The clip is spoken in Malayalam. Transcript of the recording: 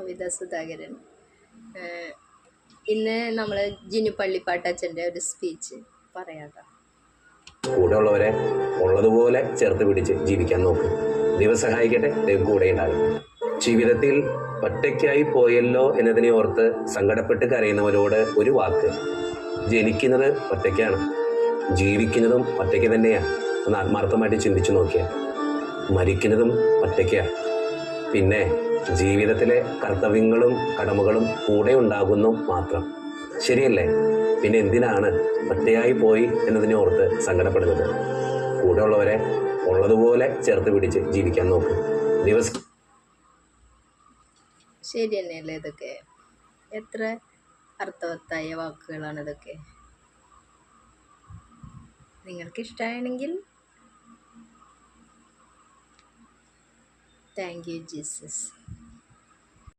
കവിത സുധാകരൻ. ഇന്ന് നമ്മൾ ജിനു പള്ളിപ്പാട്ടച്ഛൻ്റെ ഒരു സ്പീച്ച് പറയാട്ടോ. കൂടെ ഉള്ളവരെ ഉള്ളതുപോലെ ചേർത്ത് പിടിച്ച് ജീവിക്കാൻ നോക്ക്. ദൈവം സഹായിക്കട്ടെ, ദൈവം കൂടെ ഉണ്ടാകും. ജീവിതത്തിൽ ഒറ്റയ്ക്കായി പോയല്ലോ എന്നതിനെ ഓർത്ത് സങ്കടപ്പെട്ട് കരയുന്നവരോട് ഒരു വാക്ക്: ജനിക്കുന്നത് ഒറ്റയ്ക്കാണ്, ജീവിക്കുന്നതും ഒറ്റയ്ക്ക് തന്നെയാണ്. ഒന്ന് ആത്മാർത്ഥമായിട്ട് ചിന്തിച്ചു നോക്കിയാൽ മരിക്കുന്നതും ഒറ്റയ്ക്കാണ്. പിന്നെ ജീവിതത്തിലെ കർത്തവ്യങ്ങളും കടമകളും കൂടെ ഉണ്ടാകുന്നു മാത്രം. ശരിയല്ലേ? പിന്നെ എന്തിനാണ് ഒറ്റയായി പോയി എന്നതിനെ ഓർത്ത് സങ്കടപ്പെടുന്നത്? കൂടെ ഉള്ളവരെ ഉള്ളതുപോലെ ചേർത്ത് പിടിച്ച് ജീവിക്കാൻ നോക്കും. ദിവസം ശരി തന്നെയല്ലേ? ഇതൊക്കെ എത്ര അർത്ഥവത്തായ വാക്കുകളാണ് ഇതൊക്കെ. നിങ്ങൾക്ക് ഇഷ്ടമാണെങ്കിൽ താങ്ക് യു ജീസസ്.